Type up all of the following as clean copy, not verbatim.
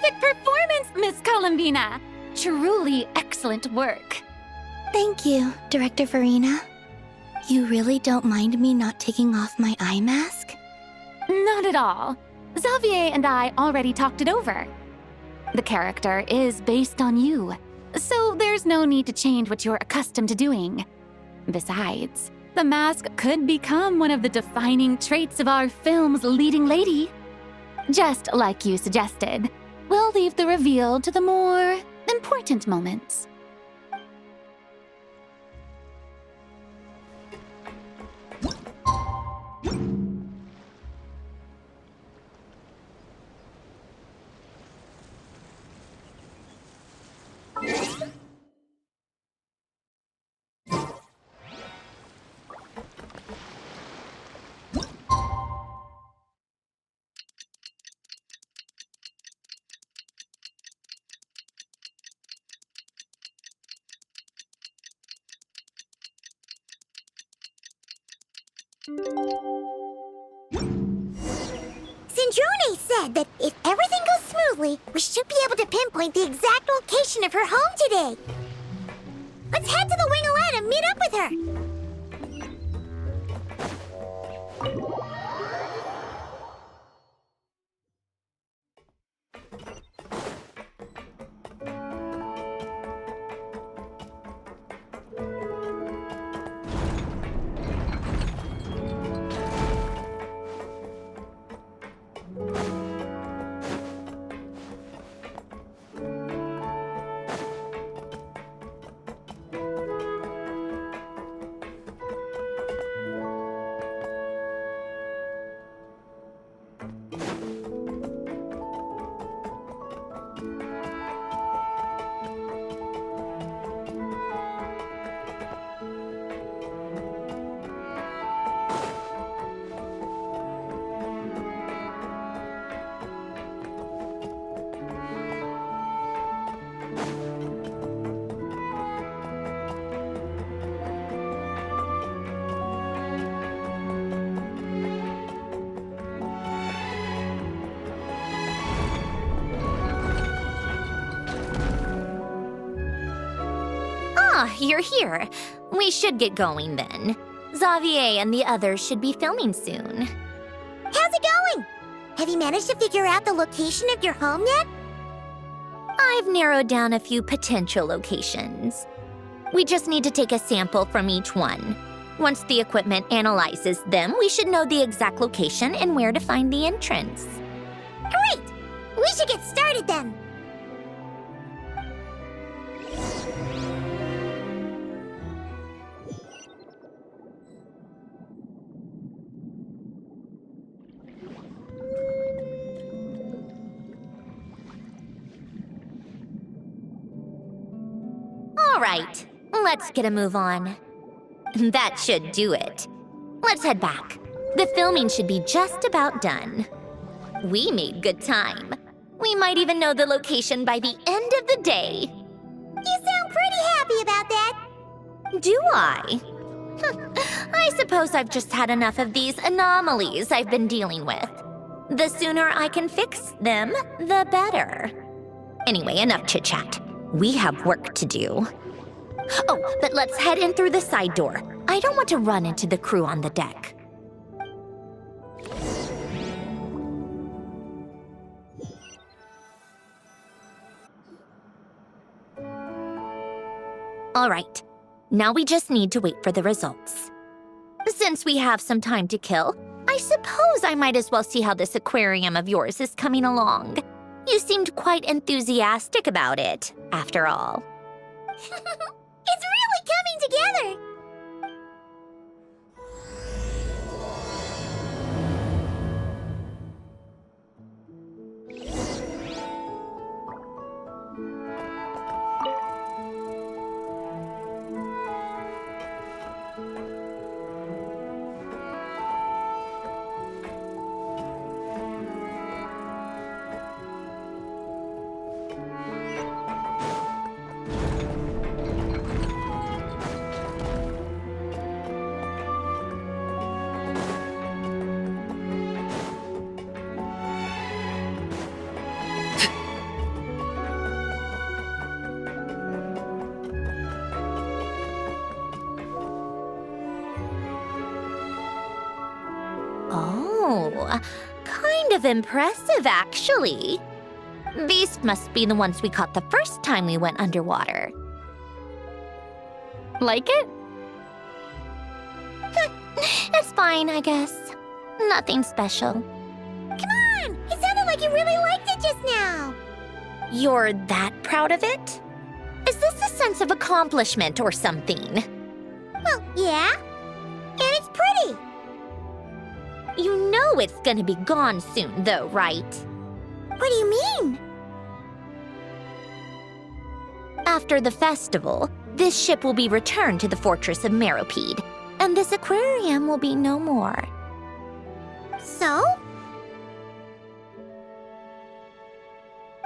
Terrific performance, Miss Columbina! Truly excellent work. Thank you, Director Farina. You really don't mind me not taking off my eye mask? Not at all. Xavier and I already talked it over. The character is based on you, so there's no need to change what you're accustomed to doing. Besides, the mask could become one of the defining traits of our film's leading lady. Just like you suggested, we'll leave the reveal to the more important moments. Sindrone said that if everything goes smoothly, we should be able to pinpoint the exact location of her home today. Let's head to the Wing-O-Lette and meet up with her. Ah, you're here. We should get going then. Xavier and the others should be filming soon. How's it going? Have you managed to figure out the location of your home yet? I've narrowed down a few potential locations. We just need to take a sample from each one. Once the equipment analyzes them, we should know the exact location and where to find the entrance. Great! We should get started then. All right, let's get a move on. That should do it. Let's head back. The filming should be just about done. We made good time. We might even know the location by the end of the day. You sound pretty happy about that. Do I? I suppose I've just had enough of these anomalies I've been dealing with. The sooner I can fix them, the better. Anyway, enough chit-chat. We have work to do. Oh, but let's head in through the side door. I don't want to run into the crew on the deck. All right, now we just need to wait for the results. Since we have some time to kill, I suppose I might as well see how this aquarium of yours is coming along. You seemed quite enthusiastic about it, after all. It's really coming together. kind of impressive, actually. These must be the ones we caught the first time we went underwater. Like it? It's fine, I guess. Nothing special. Come on! It sounded like you really liked it just now. You're that proud of it? Is this a sense of accomplishment or something? Well, yeah. And it's pretty. You know it's gonna be gone soon, though, right? What do you mean? After the festival, this ship will be returned to the fortress of Meropide, and this aquarium will be no more. So?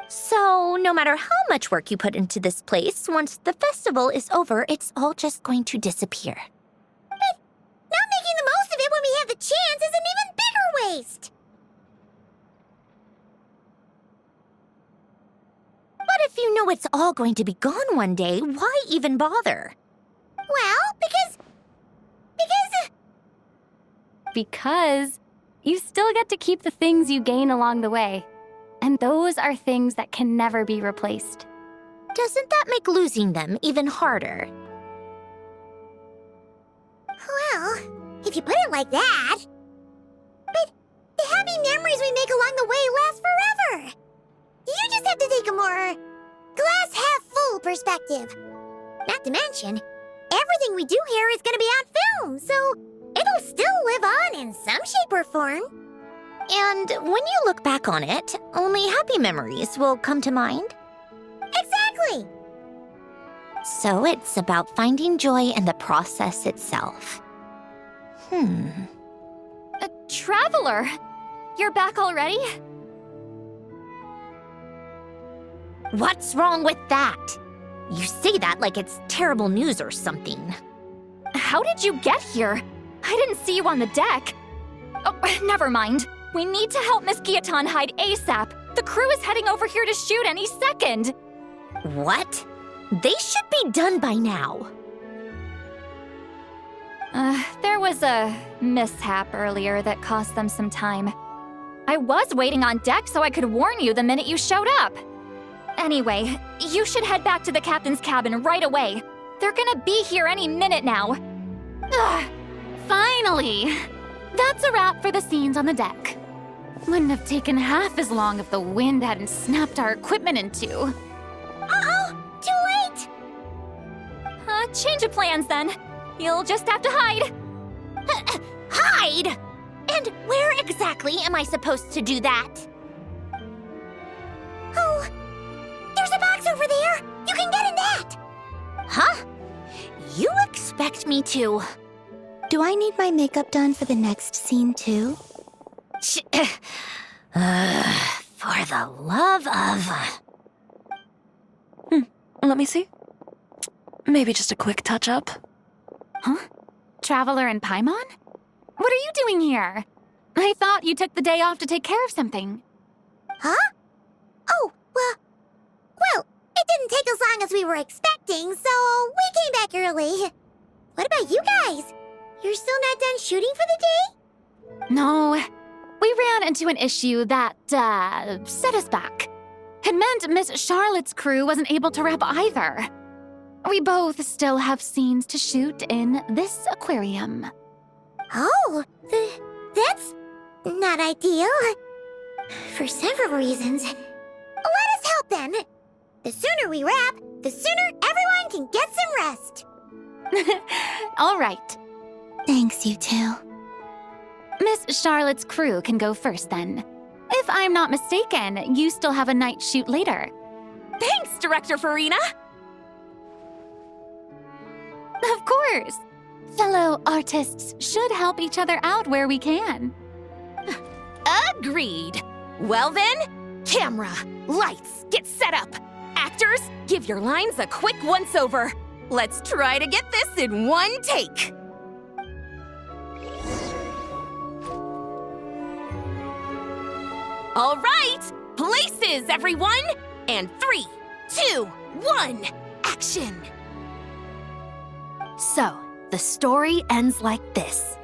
So, no matter how much work you put into this place, once the festival is over, it's all just going to disappear. But not making the most of it when we have the chance is an even bigger waste. But if you know it's all going to be gone one day, why even bother? Well, because Because you still get to keep the things you gain along the way. And those are things that can never be replaced. Doesn't that make losing them even harder? well, if you put it like that. But the happy memories we make along the way last forever. You just have to take a more glass half full perspective. Not to mention, everything we do here is going to be on film, so it'll still live on in some shape or form. And when you look back on it, only happy memories will come to mind? Exactly! So it's about finding joy in the process itself. Traveler! You're back already? What's wrong with that? You say that like it's terrible news or something. How did you get here? I didn't see you on the deck. Oh, never mind. We need to help Miss Guillotin hide ASAP. The crew is heading over here to shoot any second. What? They should be done by now. There was a mishap earlier that cost them some time. I was waiting on deck so I could warn you the minute you showed up. Anyway, you should head back to the captain's cabin right away. They're gonna be here any minute now. Ugh, finally! That's a wrap for the scenes on the deck. Wouldn't have taken half as long if the wind hadn't snapped our equipment in two. Uh-oh! Too late! Change of plans then. You'll just have to hide. Hide? And where exactly am I supposed to do that? Oh, there's a box over there! You can get in that! Huh? You expect me to... Do I need my makeup done for the next scene too? For the love of... Let me see. Maybe just a quick touch-up. Huh? Traveler and Paimon? What are you doing here? I thought you took the day off to take care of something. Huh? Oh, well, it didn't take as long as we were expecting, so we came back early. What about you guys? You're still not done shooting for the day? No, we ran into an issue that, set us back. It meant Miss Charlotte's crew wasn't able to wrap either. We both still have scenes to shoot in this aquarium. Oh, that's not ideal. For several reasons. Let us help then. The sooner we wrap, the sooner everyone can get some rest. All right. Thanks, you two. Miss Charlotte's crew can go first then. If I'm not mistaken, you still have a night shoot later. Thanks, Director Farina! Of course. Fellow artists should help each other out where we can. Agreed. Well then, camera, lights, get set up. Actors, give your lines a quick once-over. Let's try to get this in one take. All right, places, everyone! And 3, 2, 1, action! So, the story ends like this.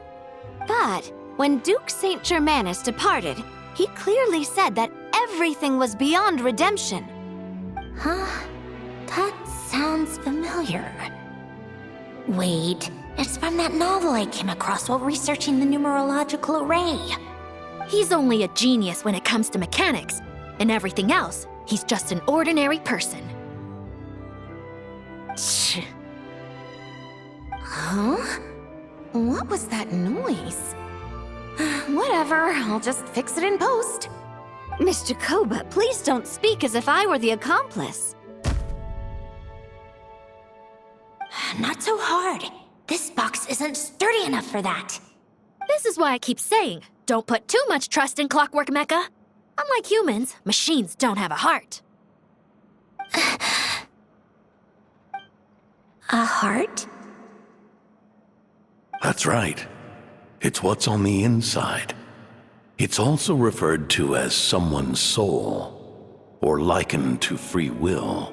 But When Duke Saint Germanus departed, he clearly said that everything was beyond redemption. Huh? That sounds familiar. Wait, it's from that novel I came across while researching the numerological array. He's only a genius when it comes to mechanics, and everything else, he's just an ordinary person. Tch. Huh? What was that noise? Whatever, I'll just fix it in post. Miss Jacoba, please don't speak as if I were the accomplice. Not so hard. This box isn't sturdy enough for that. This is why I keep saying, don't put too much trust in Clockwork Mecha. Unlike humans, machines don't have a heart. A heart? That's right. It's what's on the inside. It's also referred to as someone's soul, or likened to free will.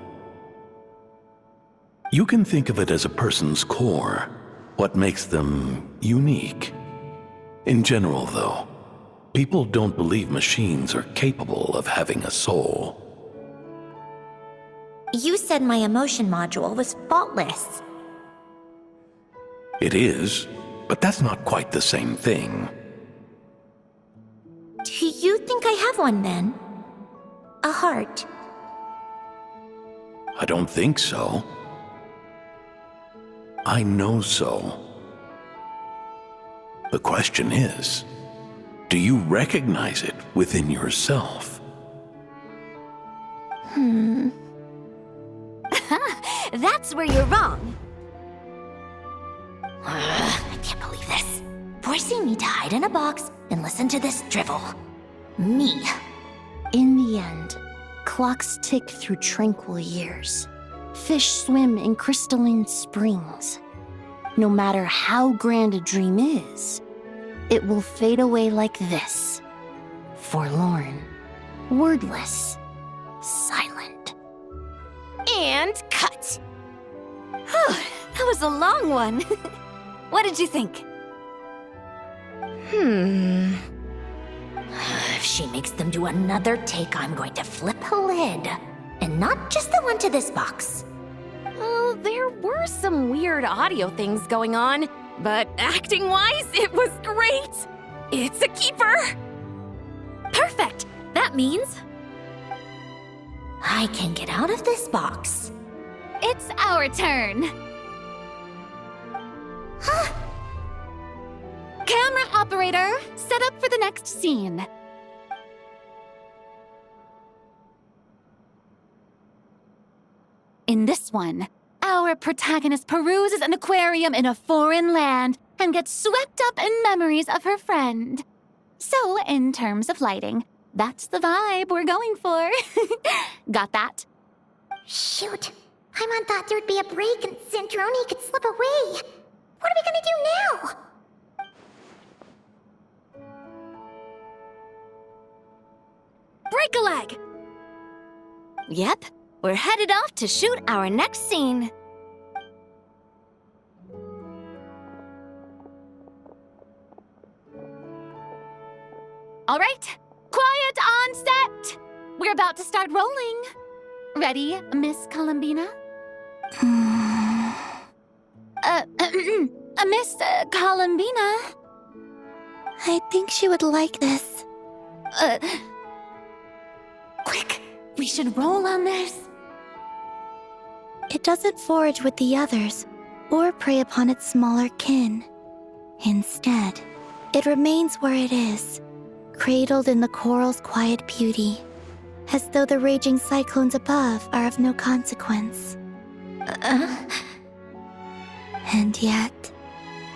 You can think of it as a person's core, what makes them unique. In general, though, people don't believe machines are capable of having a soul. You said my emotion module was faultless. It is, but that's not quite the same thing. Do you think I have one then? A heart? I don't think so. I know so. The question is, do you recognize it within yourself? That's where you're wrong. I can't believe this. Forcing me to hide in a box and listen to this drivel. Me. In the end, clocks tick through tranquil years. Fish swim in crystalline springs. No matter how grand a dream is, it will fade away like this. Forlorn, wordless, silent. And cut. That was a long one. What did you think? If she makes them do another take, I'm going to flip a lid. And not just the one to this box. Well, there were some weird audio things going on, but acting-wise, it was great. It's a keeper. Perfect! That means I can get out of this box. It's our turn. Camera operator, set up for the next scene. In this one, our protagonist peruses an aquarium in a foreign land and gets swept up in memories of her friend. So, in terms of lighting, that's the vibe we're going for. Got that? Shoot. Paimon thought there'd be a break and Zandroni could slip away. What are we gonna do now? break a leg! Yep, we're headed off to shoot our next scene. All right, quiet on set. We're about to start rolling. Ready, Miss Columbina? Miss Columbina? I think she would like this. Quick, we should roll on this. It doesn't forage with the others or prey upon its smaller kin. Instead, it remains where it is, cradled in the coral's quiet beauty, as though the raging cyclones above are of no consequence. And yet,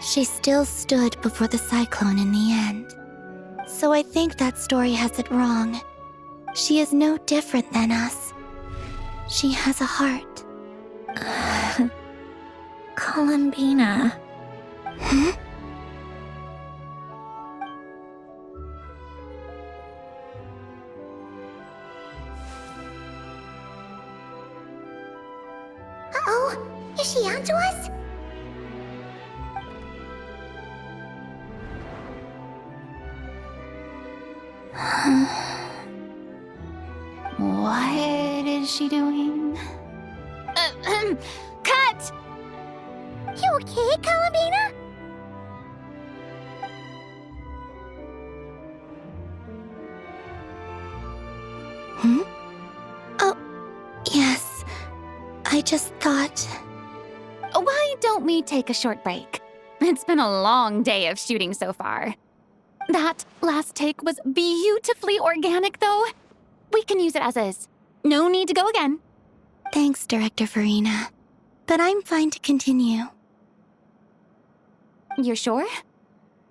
she still stood before the cyclone in the end. So I think that story has it wrong. She is no different than us. She has a heart. Columbina. Huh? Uh-oh, is she onto us? What is she doing? Cut! You okay, Columbina? Hmm? Oh, yes. I just thought... Why don't we take a short break? It's been a long day of shooting so far. That last take was beautifully organic, though. We can use it as is. No need to go again. Thanks, Director Farina. But I'm fine to continue. You're sure?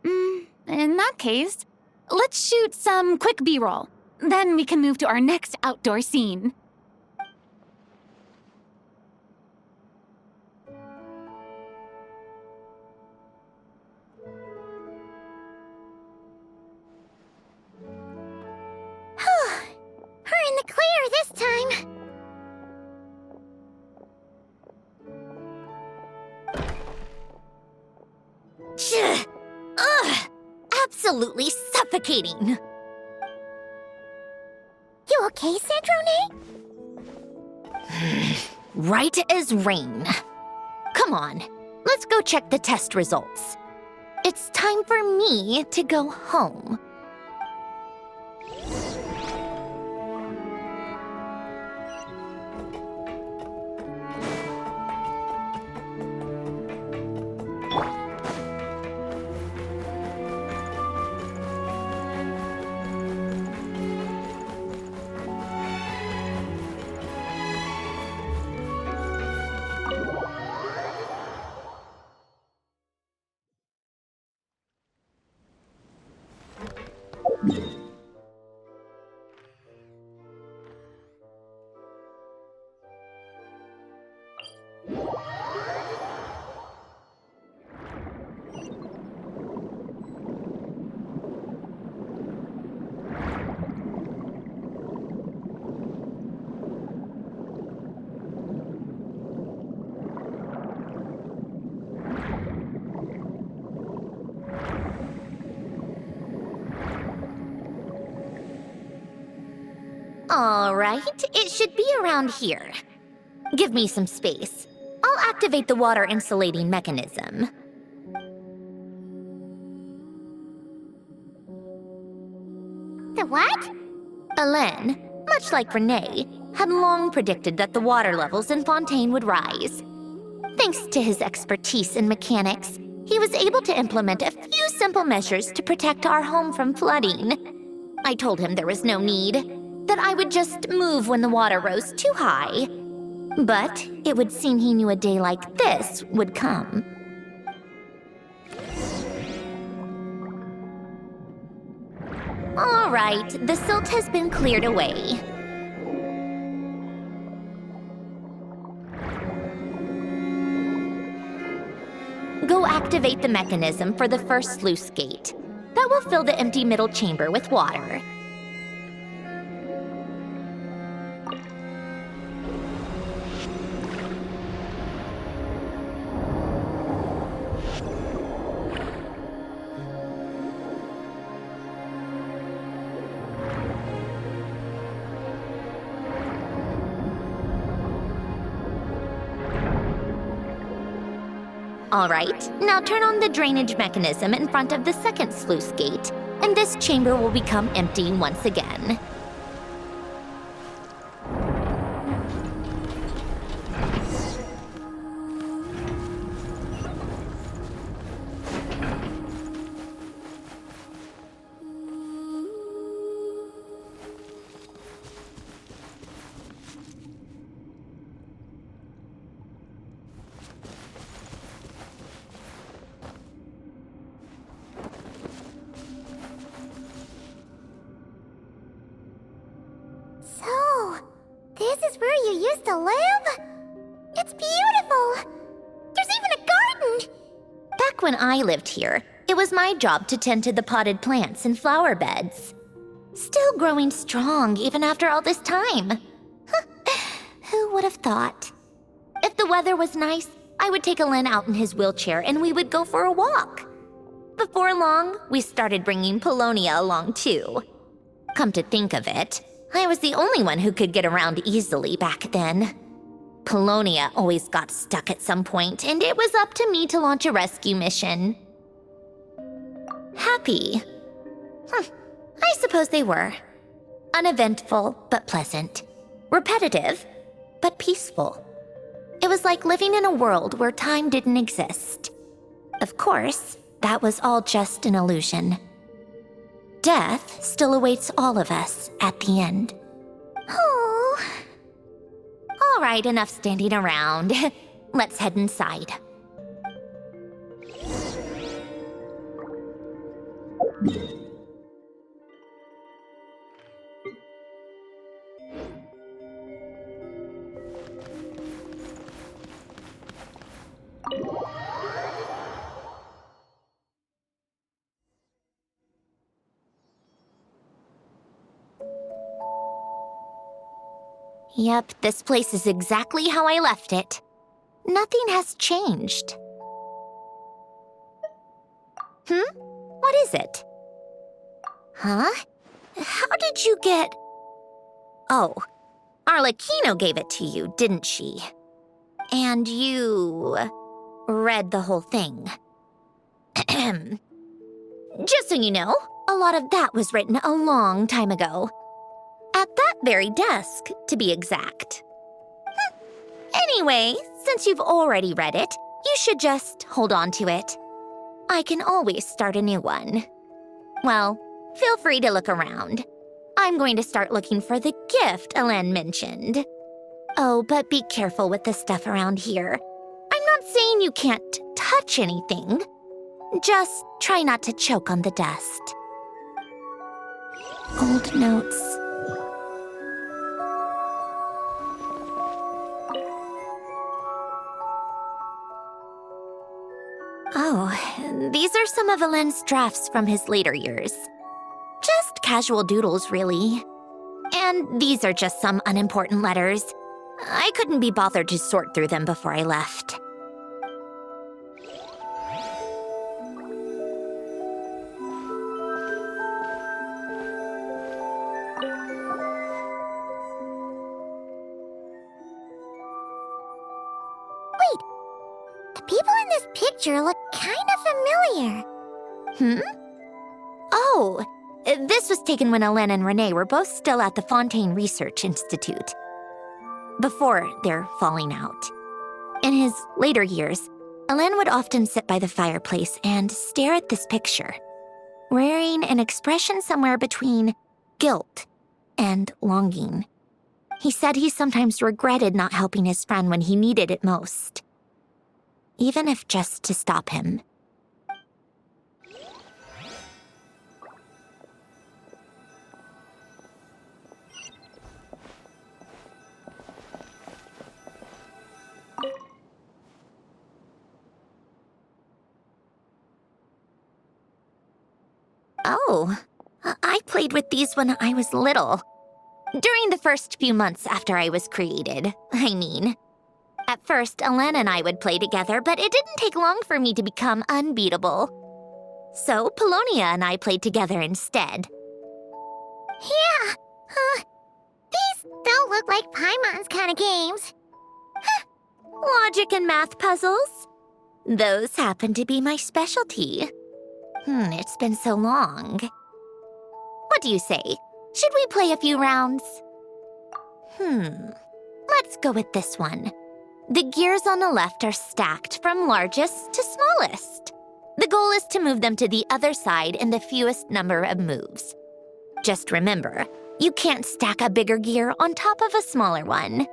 In that case, let's shoot some quick B-roll. Then we can move to our next outdoor scene. We're in the clear this time. Ugh! Absolutely suffocating. You okay, Sandrone? Right as rain. Come on, let's go check the test results. It's time for me to go home. All right, it should be around here. Give me some space. I'll activate the water insulating mechanism. The what? Alain, much like Renee, had long predicted that the water levels in Fontaine would rise. Thanks to his expertise in mechanics, he was able to implement a few simple measures to protect our home from flooding. I told him there was no need, that I would just move when the water rose too high. But it would seem he knew a day like this would come. All right, the silt has been cleared away. Go activate the mechanism for the first sluice gate. That will fill the empty middle chamber with water. All right, now turn on the drainage mechanism in front of the second sluice gate, and this chamber will become empty once again. So, this is where you used to live? It's beautiful! There's even a garden! Back when I lived here, it was my job to tend to the potted plants and flower beds. Still growing strong even after all this time. Who would have thought? If the weather was nice, I would take Alain out in his wheelchair and we would go for a walk. Before long, we started bringing Polonia along too. Come to think of it, I was the only one who could get around easily back then. Polonia always got stuck at some point, and it was up to me to launch a rescue mission. Happy? I suppose they were. Uneventful, but pleasant. Repetitive, but peaceful. It was like living in a world where time didn't exist. Of course, that was all just an illusion. Death still awaits all of us at the end. Oh. All right, enough standing around. Let's head inside. Yep, this place is exactly how I left it. Nothing has changed. What is it? Huh? How did you get... Oh, Arlecchino gave it to you, didn't she? And you... read the whole thing. Just so you know, a lot of that was written a long time ago. At that very desk, to be exact. Anyway, since you've already read it, you should just hold on to it. I can always start a new one. Well, feel free to look around. I'm going to start looking for the gift Elen mentioned. Oh, but be careful with the stuff around here. I'm not saying you can't touch anything. Just try not to choke on the dust. Old notes. Oh, these are some of Elen's drafts from his later years. Just casual doodles, really. And these are just some unimportant letters. I couldn't be bothered to sort through them before I left. The people in this picture look kind of familiar. Oh, this was taken when Elen and Renee were both still at the Fontaine Research Institute. Before their falling out. In his later years, Elen would often sit by the fireplace and stare at this picture, wearing an expression somewhere between guilt and longing. He said he sometimes regretted not helping his friend when he needed it most, even if just to stop him. Oh, I played with these when I was little. During the first few months after I was created, I mean. At first, Elen and I would play together, but it didn't take long for me to become unbeatable. So, Polonia and I played together instead. Yeah, these don't look like Paimon's kind of games. Logic and math puzzles? Those happen to be my specialty. It's been so long. What do you say? Should we play a few rounds? Let's go with this one. The gears on the left are stacked from largest to smallest. The goal is to move them to the other side in the fewest number of moves. Just remember, you can't stack a bigger gear on top of a smaller one.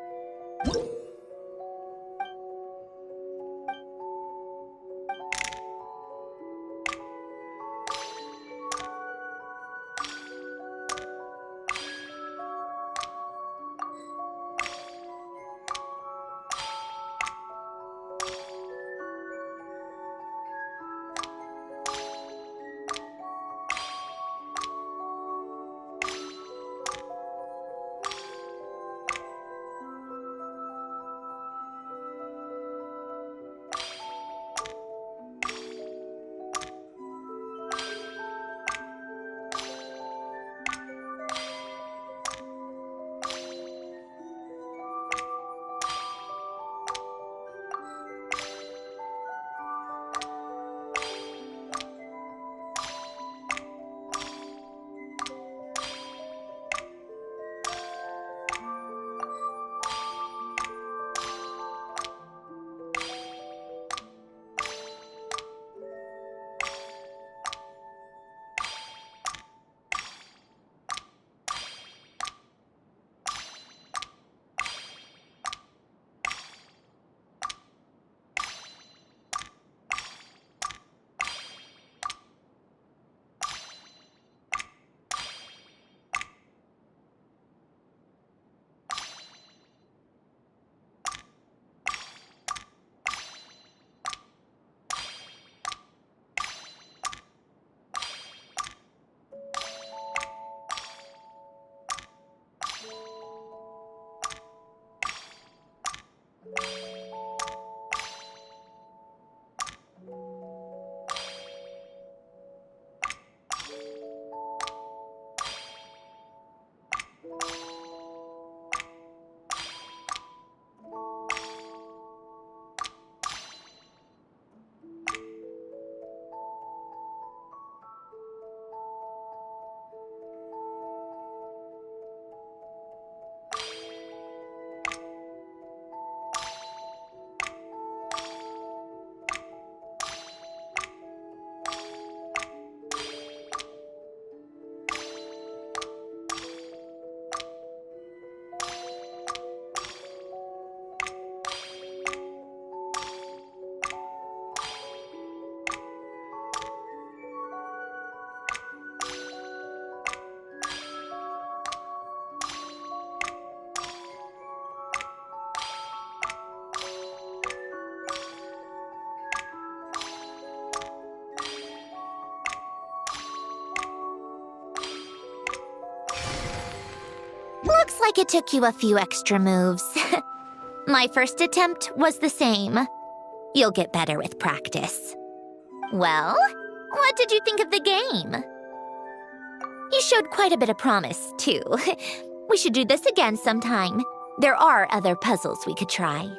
like it took you a few extra moves. My first attempt was the same. You'll get better with practice. Well, what did you think of the game? You showed quite a bit of promise, too. We should do this again sometime. There are other puzzles we could try.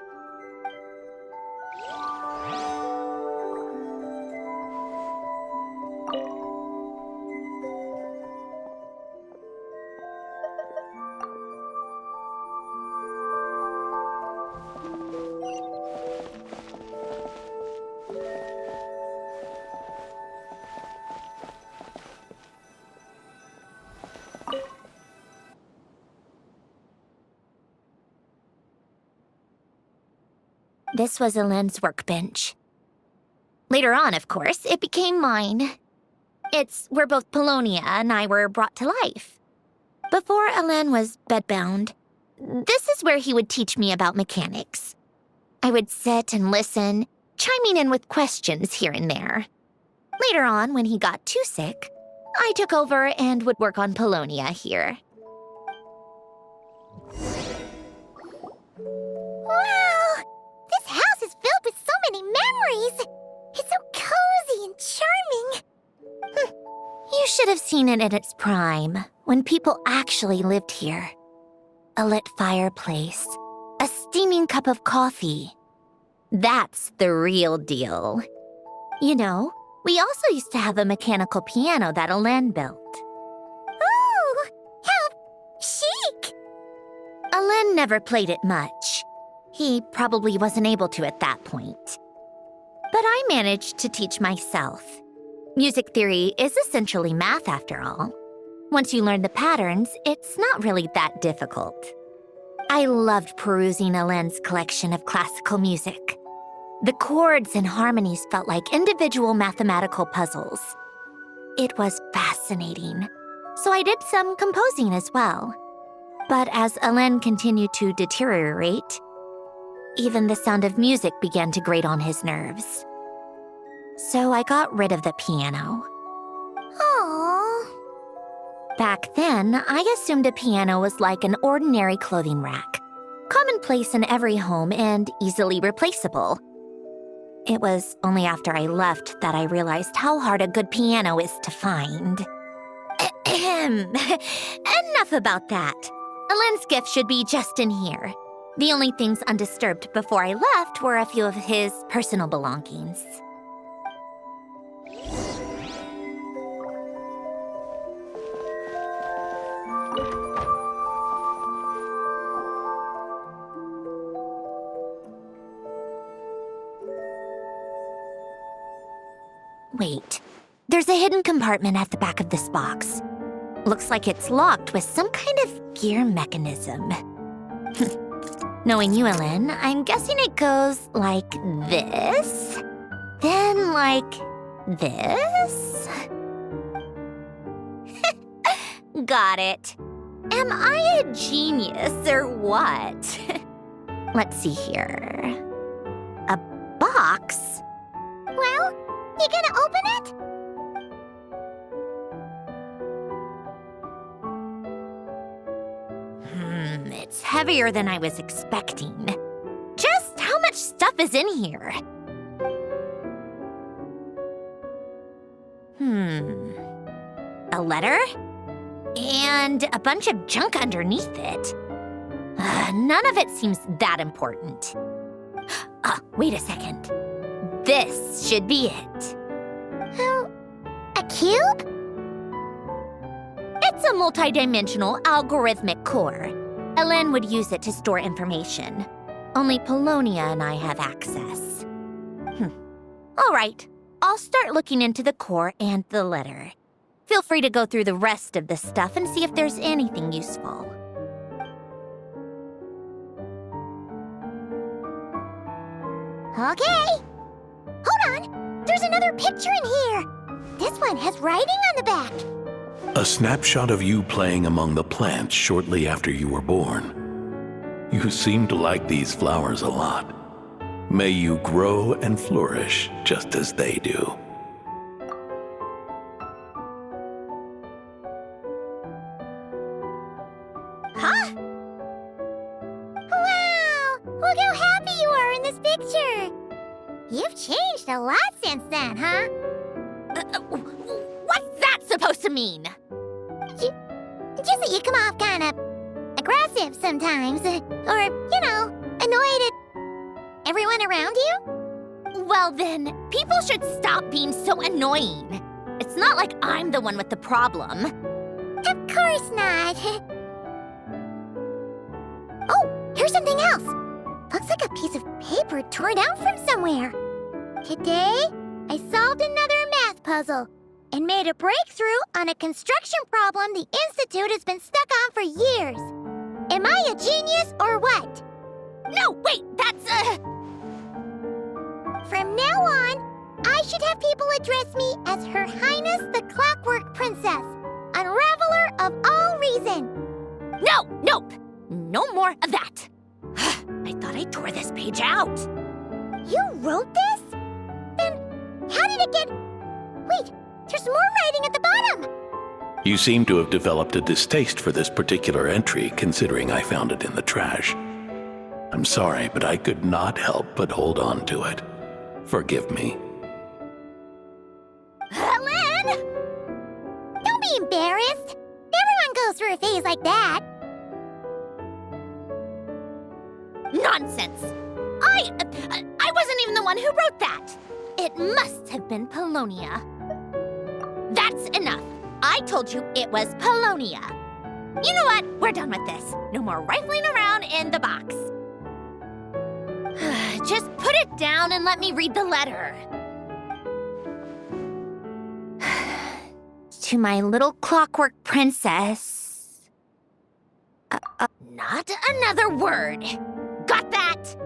This was Elaine's workbench. Later on, of course, it became mine. It's where both Polonia and I were brought to life. Before Elaine was bedbound, this is where he would teach me about mechanics. I would sit and listen, chiming in with questions here and there. Later on, when he got too sick, I took over and would work on Polonia here. Wow! This house is filled with so many memories! It's so cozy and charming! You should have seen it in its prime, when people actually lived here. A lit fireplace, a steaming cup of coffee. That's the real deal. You know, we also used to have a mechanical piano that Elaine built. Ooh! How chic! Elaine never played it much. He probably wasn't able to at that point. But I managed to teach myself. Music theory is essentially math, after all. Once you learn the patterns, it's not really that difficult. I loved perusing Elaine's collection of classical music. The chords and harmonies felt like individual mathematical puzzles. It was fascinating, so I did some composing as well. But as Elaine continued to deteriorate, even the sound of music began to grate on his nerves. So I got rid of the piano. Aww. Back then, I assumed a piano was like an ordinary clothing rack, commonplace in every home and easily replaceable. It was only after I left that I realized how hard a good piano is to find. Enough about that. Elaine's gift should be just in here. The only things undisturbed before I left were a few of his personal belongings. Wait, there's a hidden compartment at the back of this box. Looks like it's locked with some kind of gear mechanism. Knowing you, Elaine, I'm guessing it goes like this, then like this. Got it. Am I a genius or what? Let's see here. A box? Well, you gonna open it? It's heavier than I was expecting. Just how much stuff is in here? A letter? And a bunch of junk underneath it. None of it seems that important. Wait a second. This should be it. A cube? It's a multidimensional algorithmic core. Elaine would use it to store information. Only Polonia and I have access. All right, I'll start looking into the core and the letter. Feel free to go through the rest of the stuff and see if there's anything useful. Okay. Hold on. There's another picture in here. This one has writing on the back. A snapshot of you playing among the plants shortly after you were born. You seem to like these flowers a lot. May you grow and flourish just as they do. Huh? Look how happy you are in this picture. You've changed a lot since then, huh? What's that supposed to mean? Just that you come off kind of aggressive sometimes. Or, annoyed at everyone around you. Well then, people should stop being so annoying. It's not like I'm the one with the problem. Of course not. Oh, here's something else. Looks like a piece of paper torn out from somewhere. Today, I solved another math puzzle and made a breakthrough on a construction problem the Institute has been stuck on for years. Am I a genius or what? No, wait, that's From now on, I should have people address me as Her Highness the Clockwork Princess, unraveler of all reason. Nope. No more of that. I thought I tore this page out. You wrote this? Then how did it get... Wait, there's more writing at the bottom. You seem to have developed a distaste for this particular entry, considering I found it in the trash. I'm sorry, but I could not help but hold on to it. Forgive me. Lynn! Don't be embarrassed. Everyone goes through a phase like that. Nonsense. I wasn't even the one who wrote that. It must have been Polonia. That's enough. I told you it was Polonia. You know what? We're done with this. No more rifling around in the box. Just put it down and let me read the letter. To my little clockwork princess. Not another word. Got that?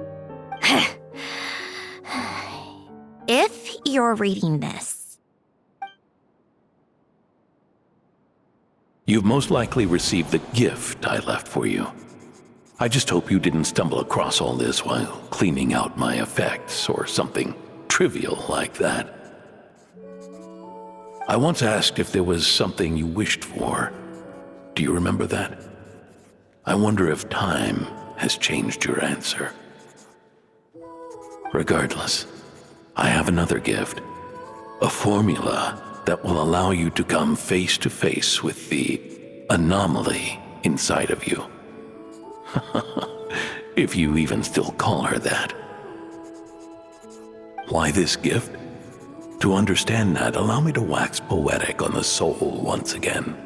If you're reading this, You've most likely received the gift I left for you. I just hope you didn't stumble across all this while cleaning out my effects or something trivial like that. I once asked if there was something you wished for. Do you remember that? I wonder if time has changed your answer. Regardless, I have another gift. A formula that will allow you to come face to face with the anomaly inside of you. If you even still call her that. Why this gift? To understand that, allow me to wax poetic on the soul once again.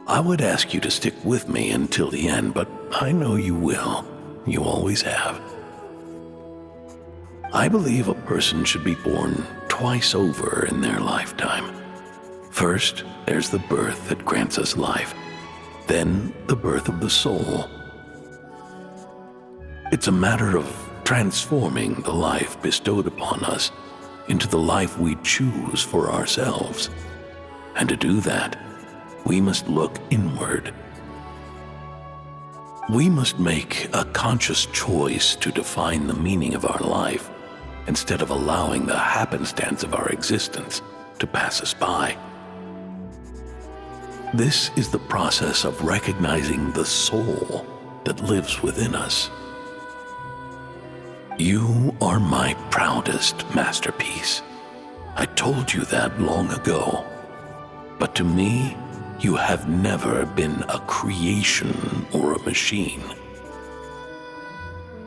I would ask you to stick with me until the end, but I know you will. You always have. I believe a person should be born twice over in their lifetime. First, there's the birth that grants us life. Then, the birth of the soul. It's a matter of transforming the life bestowed upon us into the life we choose for ourselves. And to do that, we must look inward. We must make a conscious choice to define the meaning of our life instead of allowing the happenstance of our existence to pass us by. This is the process of recognizing the soul that lives within us. You are my proudest masterpiece. I told you that long ago. But to me, you have never been a creation or a machine.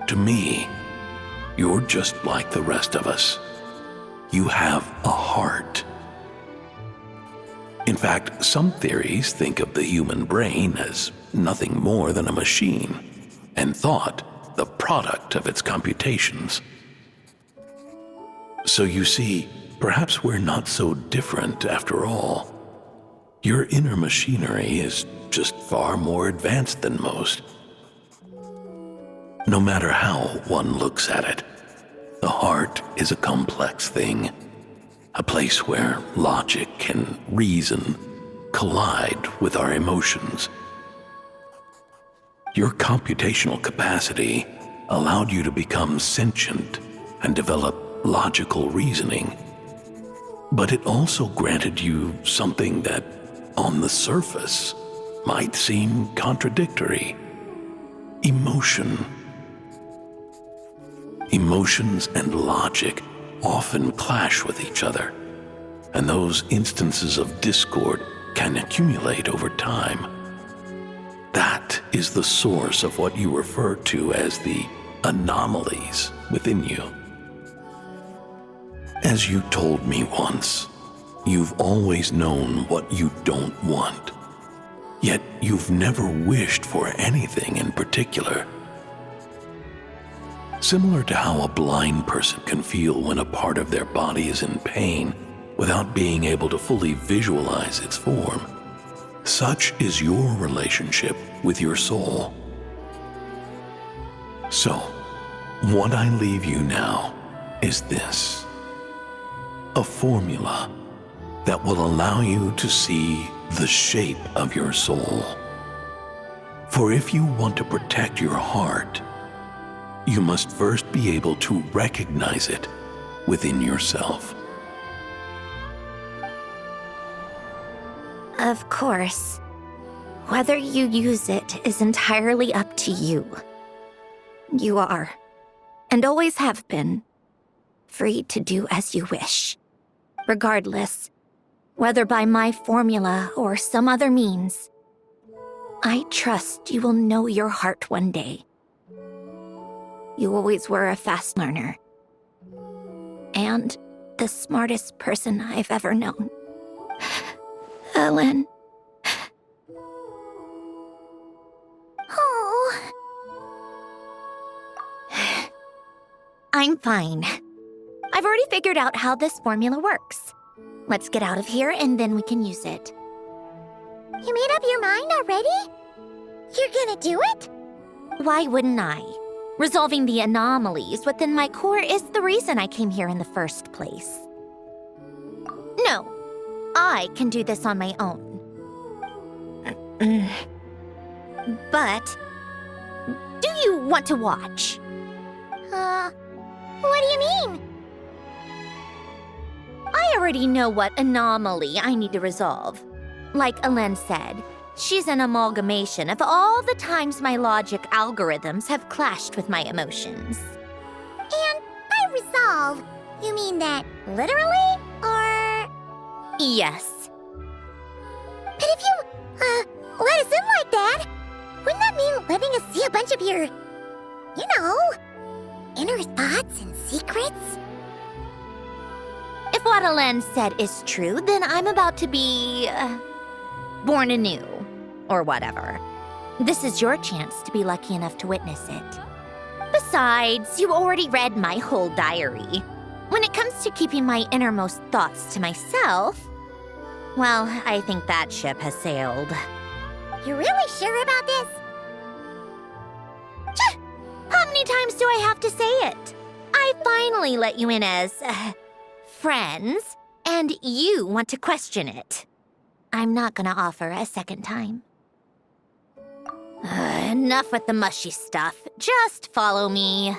To me, you're just like the rest of us. You have a heart. In fact, some theories think of the human brain as nothing more than a machine, and thought the product of its computations. So you see, perhaps we're not so different after all. Your inner machinery is just far more advanced than most. No matter how one looks at it, the heart is a complex thing, a place where logic and reason collide with our emotions. Your computational capacity allowed you to become sentient and develop logical reasoning. But it also granted you something that, on the surface, might seem contradictory: emotion. Emotions and logic often clash with each other, and those instances of discord can accumulate over time. That is the source of what you refer to as the anomalies within you. As you told me once, you've always known what you don't want, yet you've never wished for anything in particular. Similar to how a blind person can feel when a part of their body is in pain without being able to fully visualize its form, such is your relationship with your soul. So, what I leave you now is this: a formula that will allow you to see the shape of your soul. For if you want to protect your heart, you must first be able to recognize it within yourself. Of course. Whether you use it is entirely up to you. You are, and always have been, free to do as you wish. Regardless, whether by my formula or some other means, I trust you will know your heart one day. You always were a fast learner, and the smartest person I've ever known. Ellen. Oh. I'm fine. I've already figured out how this formula works. Let's get out of here and then we can use it. You made up your mind already? You're gonna do it? Why wouldn't I? Resolving the anomalies within my core is the reason I came here in the first place. No, I can do this on my own. But, do you want to watch? What do you mean? I already know what anomaly I need to resolve. Like Alen said, she's an amalgamation of all the times my logic algorithms have clashed with my emotions. And by resolve, you mean that literally, or...? Yes. But if you, let us in like that, wouldn't that mean letting us see a bunch of your, inner thoughts and secrets? If what Alen said is true, then I'm about to be... born anew, or whatever. This is your chance to be lucky enough to witness it. Besides, you already read my whole diary. When it comes to keeping my innermost thoughts to myself, well, I think that ship has sailed. You're really sure about this? How many times do I have to say it? I finally let you in as, friends, and you want to question it. I'm not gonna offer a second time. Enough with the mushy stuff. Just follow me.